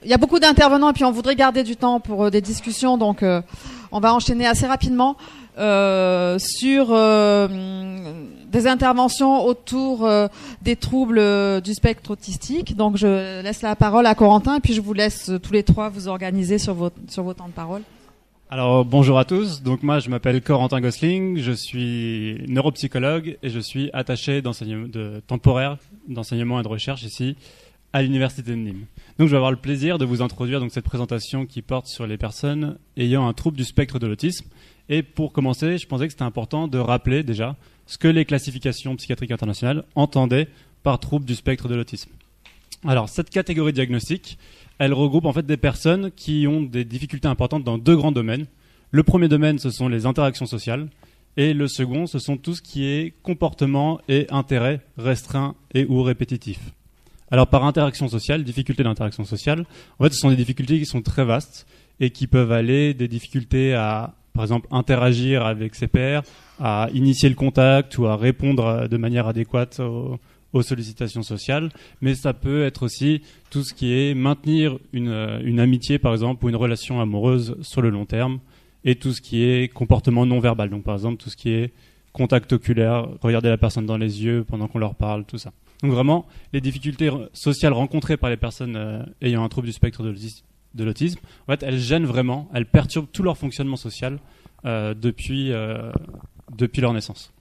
il y a beaucoup d'intervenants et puis on voudrait garder du temps pour des discussions, donc on va enchaîner assez rapidement sur des interventions autour des troubles du spectre autistique. Donc je laisse la parole à Corentin et puis je vous laisse tous les trois vous organiser sur vos temps de parole. Alors bonjour à tous, donc moi je m'appelle Corentin Gosling, je suis neuropsychologue et je suis attaché temporaire d'enseignement et de recherche ici à l'université de Nîmes. Donc je vais avoir le plaisir de vous introduire donc cette présentation qui porte sur les personnes ayant un trouble du spectre de l'autisme. Et pour commencer, je pensais que c'était important de rappeler déjà ce que les classifications psychiatriques internationales entendaient par trouble du spectre de l'autisme. Alors cette catégorie diagnostique, elle regroupe en fait des personnes qui ont des difficultés importantes dans deux grands domaines. Le premier domaine, ce sont les interactions sociales, et le second, ce sont tout ce qui est comportement et intérêt restreints et ou répétitifs. Alors par interaction sociale, difficultés d'interaction sociale, en fait ce sont des difficultés qui sont très vastes et qui peuvent aller des difficultés à, par exemple, interagir avec ses pairs, à initier le contact ou à répondre de manière adéquate aux sollicitations sociales, mais ça peut être aussi tout ce qui est maintenir une amitié par exemple ou une relation amoureuse sur le long terme, et tout ce qui est comportement non verbal, donc par exemple tout ce qui est contact oculaire, regarder la personne dans les yeux pendant qu'on leur parle, tout ça. Donc vraiment, les difficultés sociales rencontrées par les personnes ayant un trouble du spectre de l'autisme, en fait, elles gênent vraiment, elles perturbent tout leur fonctionnement social depuis leur naissance.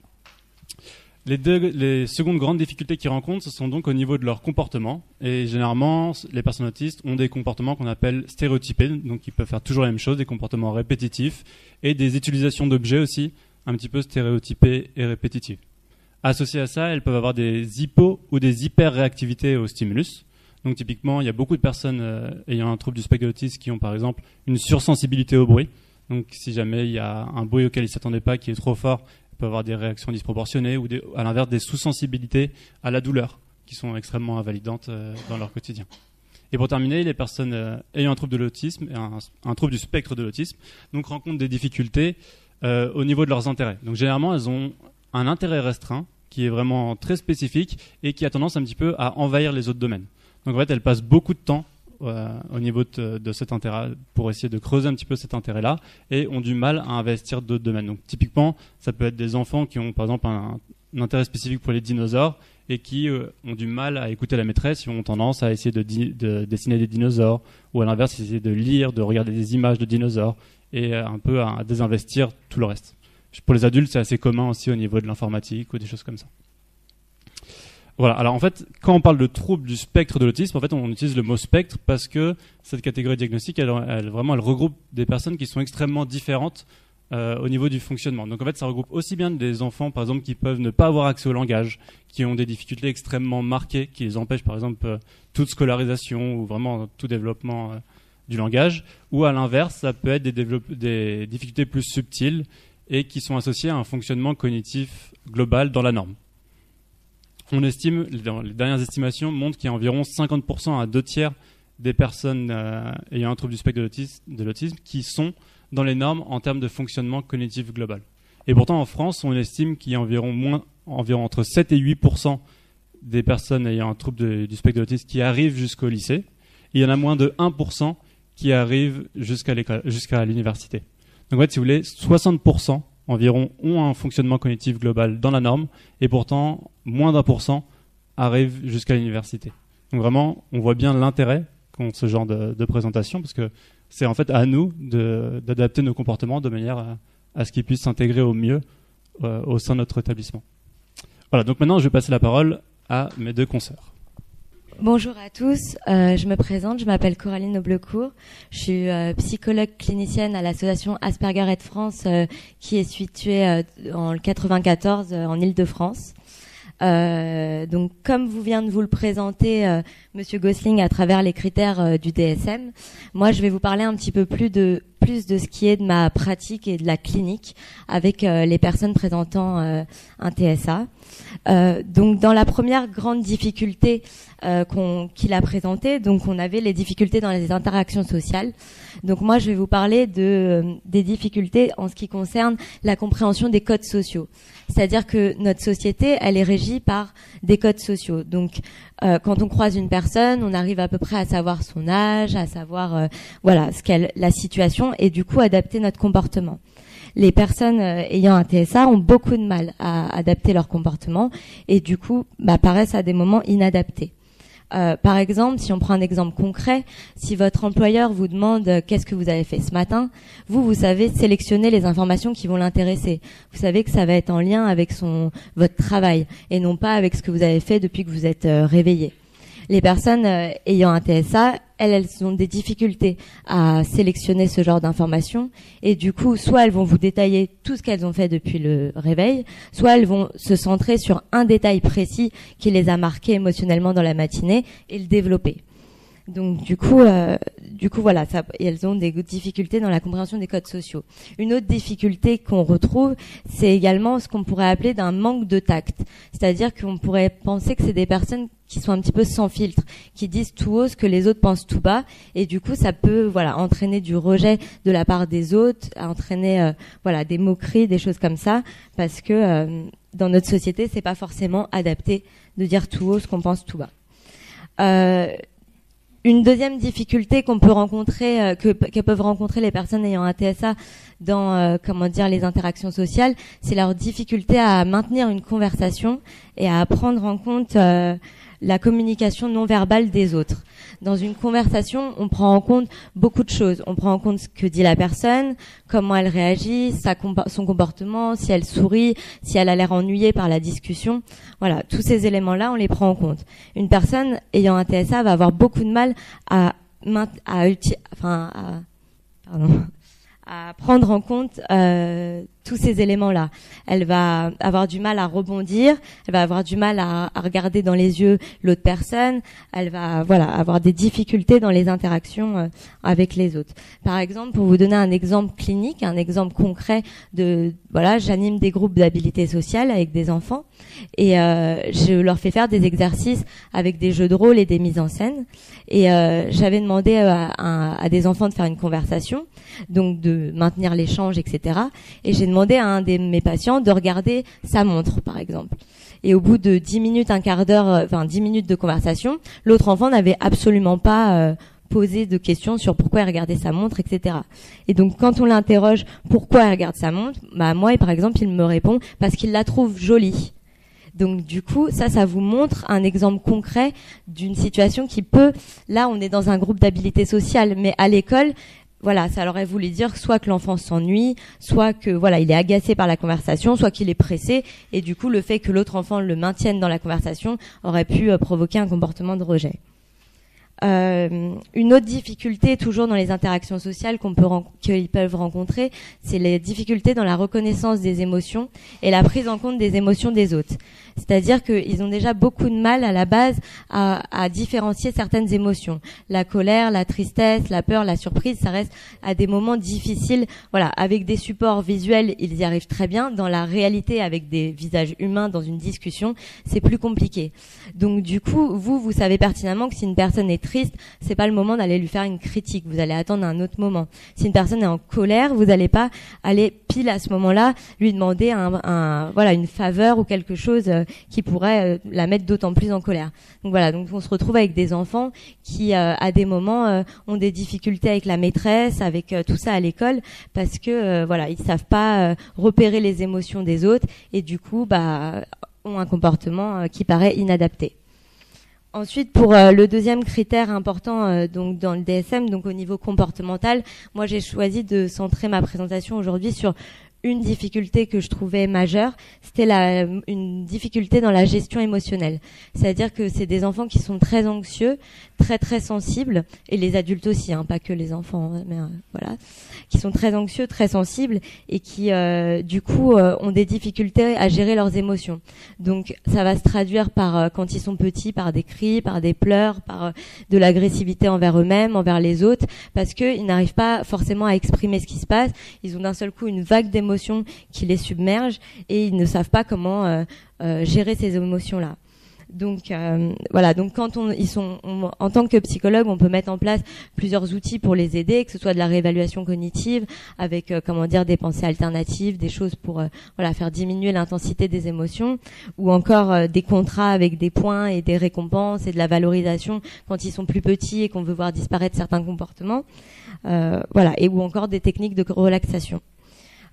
Les secondes grandes difficultés qu'ils rencontrent, ce sont donc au niveau de leur comportement. Et généralement, les personnes autistes ont des comportements qu'on appelle stéréotypés, donc ils peuvent faire toujours la même chose, des comportements répétitifs, et des utilisations d'objets aussi, un petit peu stéréotypés et répétitifs. Associées à ça, elles peuvent avoir des hypo- ou des hyper-réactivités au stimulus. Donc typiquement, il y a beaucoup de personnes ayant un trouble du spectre de l'autisme qui ont par exemple une sursensibilité au bruit. Donc si jamais il y a un bruit auquel ils ne s'attendaient pas qui est trop fort, ils peuvent avoir des réactions disproportionnées ou à l'inverse des sous-sensibilités à la douleur qui sont extrêmement invalidantes dans leur quotidien. Et pour terminer, les personnes ayant un trouble de l'autisme, un trouble du spectre de l'autisme, donc rencontrent des difficultés au niveau de leurs intérêts. Donc généralement, elles ont un intérêt restreint qui est vraiment très spécifique et qui a tendance un petit peu à envahir les autres domaines. Donc en fait, elles passent beaucoup de temps au niveau de cet intérêt pour essayer de creuser un petit peu cet intérêt-là et ont du mal à investir d'autres domaines. Donc typiquement, ça peut être des enfants qui ont par exemple un intérêt spécifique pour les dinosaures et qui ont du mal à écouter la maîtresse, ils ont tendance à essayer de dessiner des dinosaures ou à l'inverse, essayer de lire, de regarder des images de dinosaures et un peu à désinvestir tout le reste. Pour les adultes, c'est assez commun aussi au niveau de l'informatique ou des choses comme ça. Voilà. Alors en fait, quand on parle de trouble du spectre de l'autisme, en fait, on utilise le mot spectre parce que cette catégorie diagnostique, elle regroupe des personnes qui sont extrêmement différentes au niveau du fonctionnement. Donc en fait, ça regroupe aussi bien des enfants, par exemple, qui peuvent ne pas avoir accès au langage, qui ont des difficultés extrêmement marquées, qui les empêchent, par exemple, toute scolarisation ou vraiment tout développement du langage, ou à l'inverse, ça peut être des difficultés plus subtiles et qui sont associées à un fonctionnement cognitif global dans la norme. On estime, les dernières estimations montrent qu'il y a environ 50% à 2/3 des personnes ayant un trouble du spectre de l'autisme qui sont dans les normes en termes de fonctionnement cognitif global. Et pourtant, en France, on estime qu'il y a environ entre 7 et 8% des personnes ayant un trouble du spectre de l'autisme qui arrivent jusqu'au lycée. Il y en a moins de 1% qui arrivent jusqu'à l'université. Donc en fait, si vous voulez, 60% environ ont un fonctionnement cognitif global dans la norme, et pourtant, moins d'1% arrivent jusqu'à l'université. Donc vraiment, on voit bien l'intérêt qu'ont ce genre de présentation, parce que c'est en fait à nous d'adapter nos comportements de manière à ce qu'ils puissent s'intégrer au mieux au sein de notre établissement. Voilà, donc maintenant, je vais passer la parole à mes deux consoeurs. Bonjour à tous, je me présente, je m'appelle Coraline Noblecourt, je suis psychologue clinicienne à l'association Asperger Aide France qui est située en 94 en Île-de-France. Donc comme vous vient de vous le présenter Monsieur Gosling à travers les critères du DSM, moi je vais vous parler un petit peu plus de ce qui est de ma pratique et de la clinique avec les personnes présentant un TSA. Donc dans la première grande difficulté qu'il a présentée, donc on avait les difficultés dans les interactions sociales. Donc moi je vais vous parler des difficultés en ce qui concerne la compréhension des codes sociaux. C'est-à-dire que notre société, elle est régie par des codes sociaux. Donc Quand on croise une personne, on arrive à peu près à savoir son âge, à savoir voilà la situation, et du coup adapter notre comportement. Les personnes ayant un TSA ont beaucoup de mal à adapter leur comportement et du coup paraissent à des moments inadaptés. Par exemple, si on prend un exemple concret, si votre employeur vous demande qu'est-ce que vous avez fait ce matin, vous savez sélectionner les informations qui vont l'intéresser. Vous savez que ça va être en lien avec votre travail et non pas avec ce que vous avez fait depuis que vous êtes réveillé. Les personnes ayant un TSA, elles ont des difficultés à sélectionner ce genre d'informations et du coup, soit elles vont vous détailler tout ce qu'elles ont fait depuis le réveil, soit elles vont se centrer sur un détail précis qui les a marquées émotionnellement dans la matinée et le développer. Donc du coup voilà, elles ont des difficultés dans la compréhension des codes sociaux. Une autre difficulté qu'on retrouve, c'est également ce qu'on pourrait appeler d'un manque de tact. C'est-à-dire qu'on pourrait penser que c'est des personnes qui sont un petit peu sans filtre, qui disent tout haut ce que les autres pensent tout bas, et du coup ça peut entraîner du rejet de la part des autres, entraîner des moqueries, des choses comme ça, parce que dans notre société c'est pas forcément adapté de dire tout haut ce qu'on pense tout bas. Une deuxième difficulté qu'on peut rencontrer, que peuvent rencontrer les personnes ayant un TSA dans les interactions sociales, c'est leur difficulté à maintenir une conversation et à prendre en compte la communication non verbale des autres. Dans une conversation, on prend en compte beaucoup de choses. On prend en compte ce que dit la personne, comment elle réagit, son comportement, si elle sourit, si elle a l'air ennuyée par la discussion. Voilà, tous ces éléments-là, on les prend en compte. Une personne ayant un TSA va avoir beaucoup de mal à prendre en compte tous ces éléments-là. Elle va avoir du mal à rebondir, elle va avoir du mal à regarder dans les yeux l'autre personne, elle va avoir des difficultés dans les interactions avec les autres. Par exemple, pour vous donner un exemple clinique, un exemple concret j'anime des groupes d'habilité sociale avec des enfants et je leur fais faire des exercices avec des jeux de rôle et des mises en scène. Et j'avais demandé à des enfants de faire une conversation, donc de maintenir l'échange, etc. Et j'ai demandé à un de mes patients de regarder sa montre, par exemple. Et au bout de 10 minutes, 10 minutes de conversation, l'autre enfant n'avait absolument pas posé de questions sur pourquoi il regardait sa montre, etc. Et donc, quand on l'interroge pourquoi il regarde sa montre, moi, par exemple, il me répond parce qu'il la trouve jolie. Donc du coup, ça vous montre un exemple concret d'une situation qui peut, là on est dans un groupe d'habilité sociale, mais à l'école, ça aurait voulu dire soit que l'enfant s'ennuie, soit que il est agacé par la conversation, soit qu'il est pressé, et du coup le fait que l'autre enfant le maintienne dans la conversation aurait pu provoquer un comportement de rejet. Une autre difficulté, toujours dans les interactions sociales qu'ils peuvent rencontrer, c'est les difficultés dans la reconnaissance des émotions et la prise en compte des émotions des autres. C'est-à-dire qu'ils ont déjà beaucoup de mal à la base à différencier certaines émotions. La colère, la tristesse, la peur, la surprise, ça reste à des moments difficiles. Avec des supports visuels, ils y arrivent très bien. Dans la réalité, avec des visages humains dans une discussion, c'est plus compliqué. Donc du coup, vous savez pertinemment que si une personne est triste, c'est pas le moment d'aller lui faire une critique. Vous allez attendre un autre moment. Si une personne est en colère, vous n'allez pas aller pile à ce moment-là lui demander une faveur ou quelque chose qui pourrait la mettre d'autant plus en colère. Donc donc on se retrouve avec des enfants qui à des moments ont des difficultés avec la maîtresse, avec tout ça à l'école, parce que ils savent pas repérer les émotions des autres et du coup ont un comportement qui paraît inadapté. Ensuite, pour le deuxième critère important donc dans le DSM, donc au niveau comportemental, moi j'ai choisi de centrer ma présentation aujourd'hui sur une difficulté que je trouvais majeure, c'était une difficulté dans la gestion émotionnelle. C'est-à-dire que c'est des enfants qui sont très anxieux, très très sensibles, et les adultes aussi, pas que les enfants, mais qui sont très anxieux, très sensibles, et qui du coup ont des difficultés à gérer leurs émotions. Donc ça va se traduire par quand ils sont petits, par des cris, par des pleurs, par de l'agressivité envers eux-mêmes, envers les autres, parce que ils n'arrivent pas forcément à exprimer ce qui se passe. Ils ont d'un seul coup une vague d'émotions qui les submerge et ils ne savent pas comment gérer ces émotions-là. Donc voilà, donc quand en tant que psychologue, on peut mettre en place plusieurs outils pour les aider, que ce soit de la réévaluation cognitive avec des pensées alternatives, des choses pour faire diminuer l'intensité des émotions, ou encore des contrats avec des points et des récompenses et de la valorisation quand ils sont plus petits et qu'on veut voir disparaître certains comportements, et ou encore des techniques de relaxation.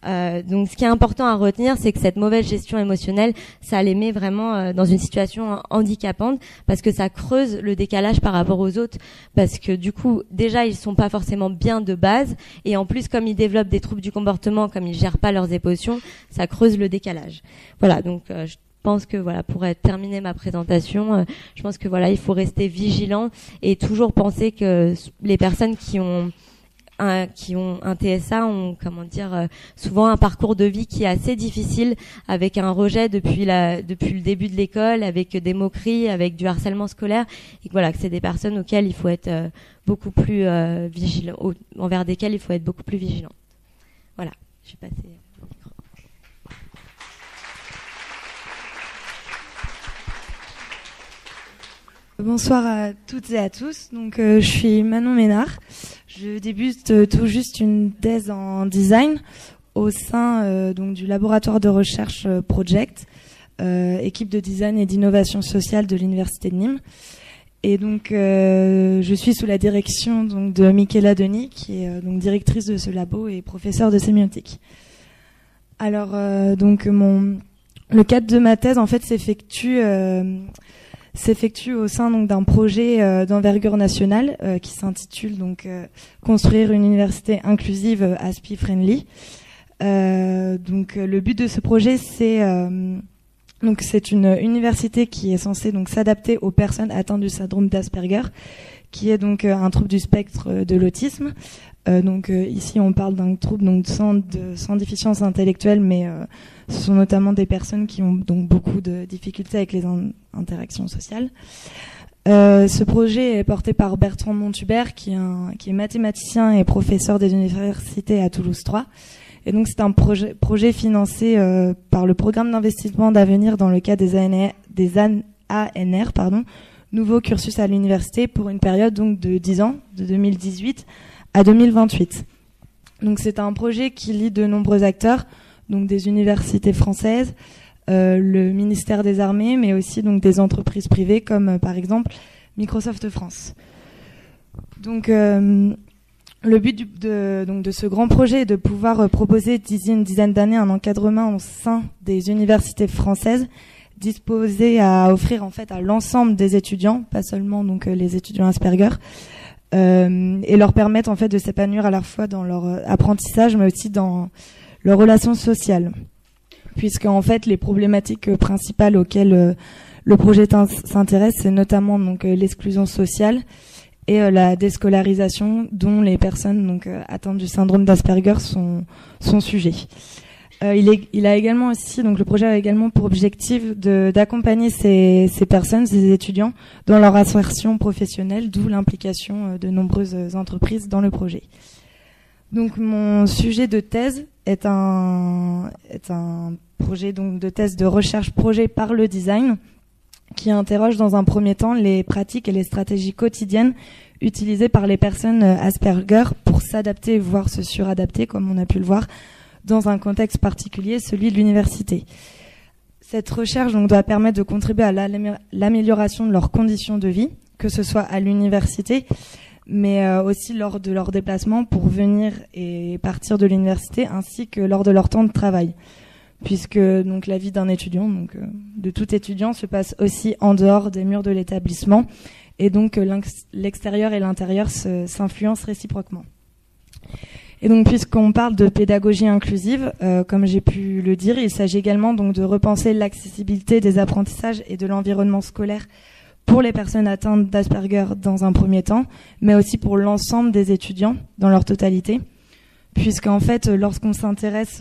Donc ce qui est important à retenir, c'est que cette mauvaise gestion émotionnelle, ça les met vraiment dans une situation handicapante, parce que ça creuse le décalage par rapport aux autres, parce que du coup déjà ils sont pas forcément bien de base, et en plus comme ils développent des troubles du comportement, comme ils gèrent pas leurs émotions, ça creuse le décalage. Voilà, donc je pense que pour terminer ma présentation, je pense que il faut rester vigilant et toujours penser que les personnes qui ont un TSA ont souvent un parcours de vie qui est assez difficile, avec un rejet depuis le début de l'école, avec des moqueries, avec du harcèlement scolaire, et que c'est des personnes auxquelles il faut être beaucoup plus vigilant, envers desquelles il faut être beaucoup plus vigilant. Voilà, je vais passer au micro. Bonsoir à toutes et à tous. Donc, je suis Manon Ménard. Je débute tout juste une thèse en design au sein du laboratoire de recherche Project, équipe de design et d'innovation sociale de l'université de Nîmes. Et donc, je suis sous la direction de Michaela Denis, qui est directrice de ce labo et professeure de sémiotique. Alors, le cadre de ma thèse, en fait, s'effectue au sein d'un projet d'envergure nationale qui s'intitule construire une université inclusive ASPI friendly. Le but de ce projet, c'est une université qui est censée s'adapter aux personnes atteintes du syndrome d'Asperger, qui est un trouble du spectre de l'autisme. Ici on parle d'un trouble sans déficience intellectuelle, mais ce sont notamment des personnes qui ont beaucoup de difficultés avec les interactions sociales. Ce projet est porté par Bertrand Montubert, qui est mathématicien et professeur des universités à Toulouse 3. Et donc c'est un projet financé par le programme d'investissement d'avenir dans le cadre des ANR, nouveau cursus à l'université, pour une période de 10 ans, de 2018 à 2028. Donc c'est un projet qui lie de nombreux acteurs, des universités françaises, le ministère des Armées, mais aussi des entreprises privées comme par exemple Microsoft France. Donc le but de ce grand projet est de pouvoir proposer d'ici une dizaine d'années un encadrement au sein des universités françaises disposé à offrir en fait à l'ensemble des étudiants, pas seulement les étudiants Asperger, et leur permettre en fait de s'épanouir à la fois dans leur apprentissage, mais aussi dans leurs relations sociales, puisque en fait les problématiques principales auxquelles le projet s'intéresse, c'est notamment l'exclusion sociale et la déscolarisation dont les personnes atteintes du syndrome d'Asperger sont sujets. Il a également aussi, le projet a également pour objectif d'accompagner ces personnes, ces étudiants, dans leur insertion professionnelle, d'où l'implication de nombreuses entreprises dans le projet. Donc mon sujet de thèse est un projet de thèse de recherche projet par le design, qui interroge dans un premier temps les pratiques et les stratégies quotidiennes utilisées par les personnes Asperger pour s'adapter, voire se suradapter, comme on a pu le voir, dans un contexte particulier, celui de l'université. Cette recherche doit permettre de contribuer à l'amélioration de leurs conditions de vie, que ce soit à l'université, mais aussi lors de leurs déplacements pour venir et partir de l'université, ainsi que lors de leur temps de travail. Puisque la vie d'un étudiant, de tout étudiant, se passe aussi en dehors des murs de l'établissement, et l'extérieur et l'intérieur s'influencent réciproquement. Et puisqu'on parle de pédagogie inclusive, comme j'ai pu le dire, il s'agit également de repenser l'accessibilité des apprentissages et de l'environnement scolaire pour les personnes atteintes d'Asperger dans un premier temps, mais aussi pour l'ensemble des étudiants dans leur totalité, puisqu'en fait, lorsqu'on s'intéresse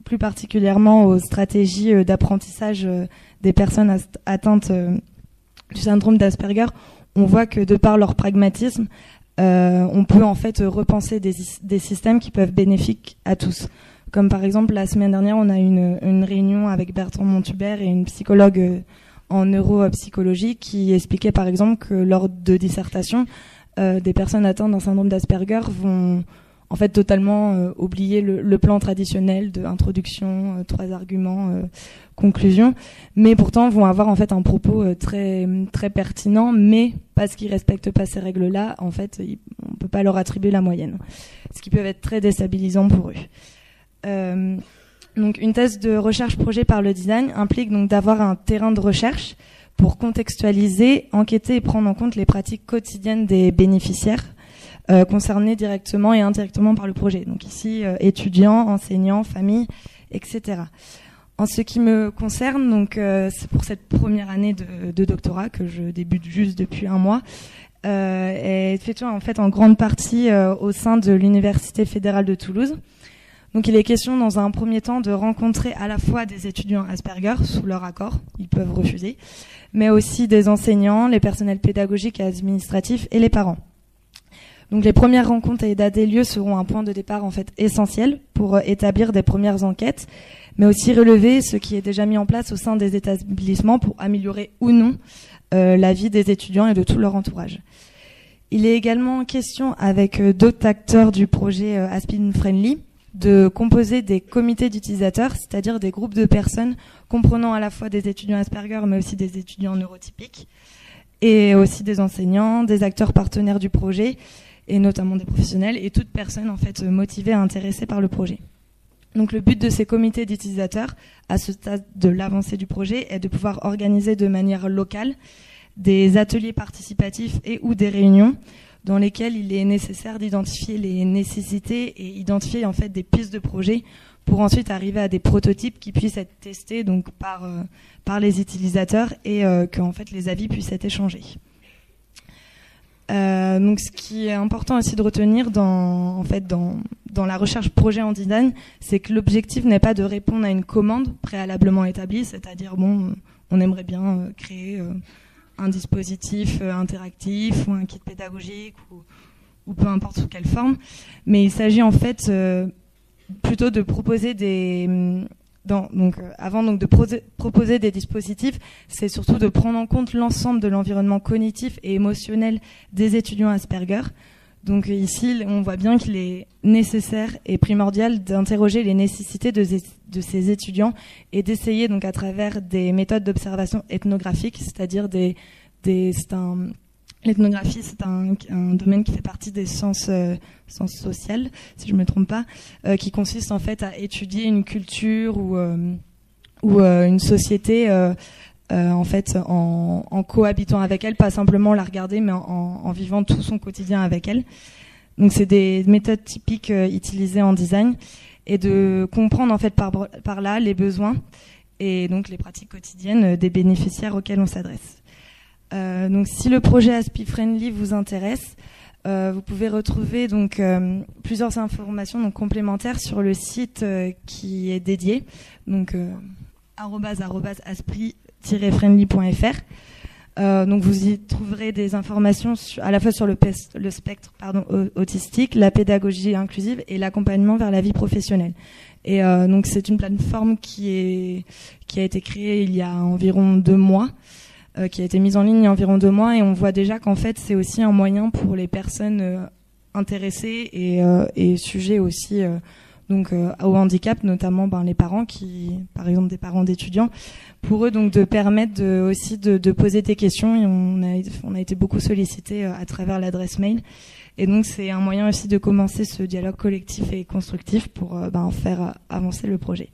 plus particulièrement aux stratégies d'apprentissage des personnes atteintes du syndrome d'Asperger, on voit que de par leur pragmatisme, on peut en fait repenser des systèmes qui peuvent bénéfiques à tous. Comme par exemple, la semaine dernière, on a eu une réunion avec Bertrand Montubert et une psychologue en neuropsychologie qui expliquait par exemple que lors de dissertations, des personnes atteintes d'un syndrome d'Asperger vont en fait totalement oublier le plan traditionnel de introduction, 3 arguments, conclusion, mais pourtant vont avoir en fait un propos très très pertinent, mais parce qu'ils respectent pas ces règles-là, en fait, on peut pas leur attribuer la moyenne, ce qui peut être très déstabilisant pour eux. Donc une thèse de recherche projet par le design implique donc d'avoir un terrain de recherche pour contextualiser, enquêter et prendre en compte les pratiques quotidiennes des bénéficiaires concernés directement et indirectement par le projet. Donc ici, étudiants, enseignants, familles, etc. En ce qui me concerne, donc c'est pour cette première année de doctorat que je débute juste depuis 1 mois, est effectuée en fait en grande partie au sein de l'Université fédérale de Toulouse. Donc il est question dans un premier temps de rencontrer à la fois des étudiants Asperger sous leur accord, ils peuvent refuser, mais aussi des enseignants, les personnels pédagogiques et administratifs et les parents. Donc les premières rencontres et états des lieux seront un point de départ en fait essentiel pour établir des premières enquêtes, mais aussi relever ce qui est déjà mis en place au sein des établissements pour améliorer ou non la vie des étudiants et de tout leur entourage. Il est également question avec d'autres acteurs du projet Aspin Friendly de composer des comités d'utilisateurs, c'est-à-dire des groupes de personnes comprenant à la fois des étudiants Asperger mais aussi des étudiants neurotypiques et aussi des enseignants, des acteurs partenaires du projet et notamment des professionnels et toute personne en fait motivée et intéressée par le projet. Donc le but de ces comités d'utilisateurs à ce stade de l'avancée du projet est de pouvoir organiser de manière locale des ateliers participatifs et ou des réunions dans lesquelles il est nécessaire d'identifier les nécessités et identifier en fait des pistes de projet pour ensuite arriver à des prototypes qui puissent être testés donc par les utilisateurs et que en fait les avis puissent être échangés. Donc ce qui est important aussi de retenir dans la recherche projet en design, c'est que l'objectif n'est pas de répondre à une commande préalablement établie, c'est-à-dire on aimerait bien créer un dispositif interactif ou un kit pédagogique ou peu importe sous quelle forme, mais il s'agit en fait plutôt de proposer avant de proposer des dispositifs, c'est surtout de prendre en compte l'ensemble de l'environnement cognitif et émotionnel des étudiants Asperger. Donc ici, on voit bien qu'il est nécessaire et primordial d'interroger les nécessités de ces étudiants et d'essayer donc à travers des méthodes d'observation ethnographique, c'est-à-dire l'ethnographie, c'est un domaine qui fait partie des sciences sociales, si je me trompe pas, qui consiste en fait à étudier une culture ou une société en fait en cohabitant avec elle, pas simplement la regarder, mais en vivant tout son quotidien avec elle. Donc c'est des méthodes typiques utilisées en design et de comprendre en fait par là les besoins et donc les pratiques quotidiennes des bénéficiaires auxquels on s'adresse. Donc si le projet Aspin Friendly vous intéresse, vous pouvez retrouver donc plusieurs informations donc complémentaires sur le site qui est dédié, donc @aspri-friendly.fr. Donc vous y trouverez des informations à la fois sur le spectre autistique, la pédagogie inclusive et l'accompagnement vers la vie professionnelle. Et donc c'est une plateforme qui a été créée il y a environ 2 mois, qui a été mise en ligne il y a environ 2 mois, et on voit déjà qu'en fait c'est aussi un moyen pour les personnes intéressées et sujets aussi au handicap, notamment les parents par exemple des parents d'étudiants, pour eux donc de permettre aussi de poser des questions, et on a été beaucoup sollicité à travers l'adresse mail, et donc c'est un moyen aussi de commencer ce dialogue collectif et constructif pour faire avancer le projet.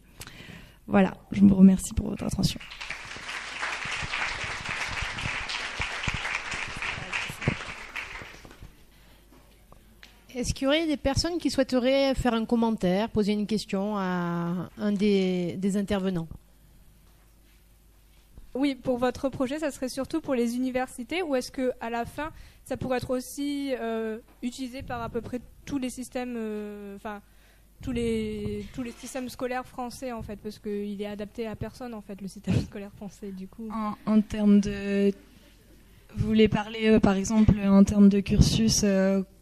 Voilà, je vous remercie pour votre attention. Est-ce qu'il y aurait des personnes qui souhaiteraient faire un commentaire, poser une question à un des intervenants ? Oui, pour votre projet, ça serait surtout pour les universités, ou est-ce qu'à la fin, ça pourrait être aussi utilisé par à peu près tous les systèmes, tous les systèmes scolaires français, en fait, parce qu'il est adapté à personne, en fait, le système scolaire français, du coup. En termes de... Vous voulez parler, par exemple, en termes de cursus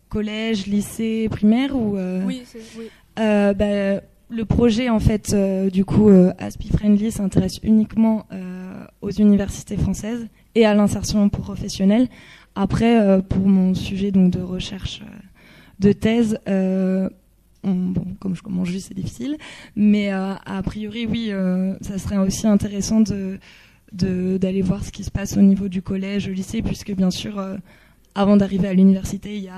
collège, lycée, primaire ou Oui, oui. le projet, en fait, du coup, Aspi Friendly s'intéresse uniquement aux universités françaises et à l'insertion professionnelle. Après, pour mon sujet donc de recherche de thèse, bon, comme je dis, c'est difficile, mais a priori, oui, ça serait aussi intéressant d'aller voir ce qui se passe au niveau du collège, lycée, puisque bien sûr, avant d'arriver à l'université, il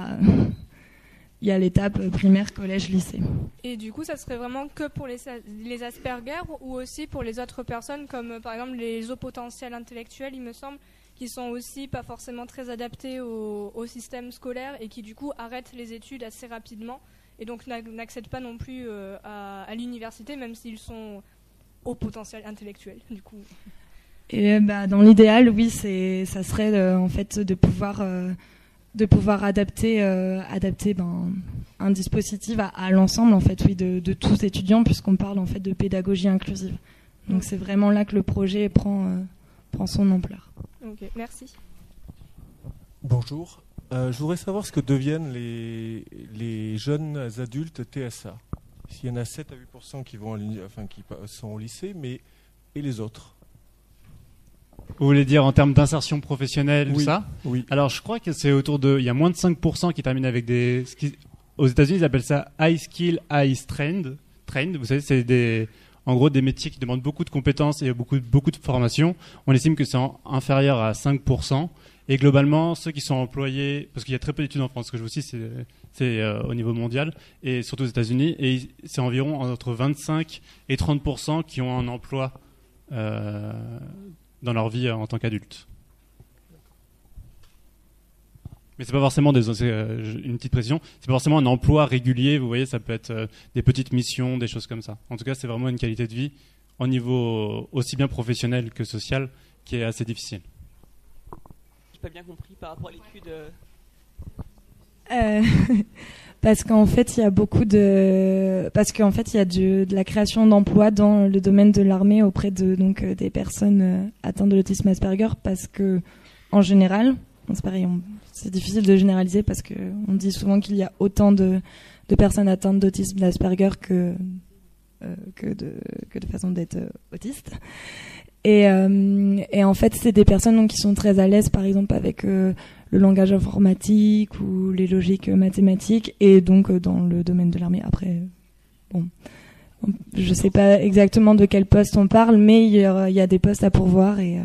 y a l'étape primaire, collège, lycée. Et du coup, ça serait vraiment que pour les Asperger ou aussi pour les autres personnes comme par exemple les hauts potentiels intellectuels, il me semble, qui sont aussi pas forcément très adaptés au système scolaire et qui du coup arrêtent les études assez rapidement et donc n'accèdent pas non plus à l'université même s'ils sont hauts potentiels intellectuels du coup. Et dans l'idéal, oui, ça serait en fait de pouvoir adapter un dispositif à l'ensemble en fait, oui, de tous étudiants, puisqu'on parle en fait de pédagogie inclusive. Donc c'est vraiment là que le projet prend son ampleur. Ok, merci. Bonjour. Je voudrais savoir ce que deviennent les jeunes adultes TSA. S'il y en a 7 à 8% qui sont au lycée, et les autres? Vous voulez dire en termes d'insertion professionnelle, oui, tout ça? Oui. Alors, je crois que c'est il y a moins de 5% qui terminent avec aux États-Unis, ils appellent ça high skill, high trained. Vous savez, c'est en gros des métiers qui demandent beaucoup de compétences et beaucoup de formation. On estime que c'est inférieur à 5%. Et globalement, ceux qui sont employés, parce qu'il y a très peu d'études en France, ce que je vois aussi, c'est au niveau mondial, et surtout aux États-Unis, et c'est environ entre 25 et 30% qui ont un emploi dans leur vie en tant qu'adultes. Mais c'est pas forcément une petite précision, c'est pas forcément un emploi régulier, vous voyez, ça peut être des petites missions, des choses comme ça. En tout cas, c'est vraiment une qualité de vie au niveau aussi bien professionnel que social qui est assez difficile. J'ai pas bien compris par rapport à l'étude. Parce qu'en fait, il y a de la création d'emplois dans le domaine de l'armée auprès des personnes atteintes de l'autisme Asperger, parce que en général, c'est pareil, c'est difficile de généraliser parce que on dit souvent qu'il y a autant de personnes atteintes d'autisme Asperger que de façon d'être autiste. Et en fait, c'est des personnes donc qui sont très à l'aise, par exemple avec le langage informatique ou les logiques mathématiques, et donc dans le domaine de l'armée. Après, bon, je sais pas exactement de quel poste on parle, mais il y a des postes à pourvoir et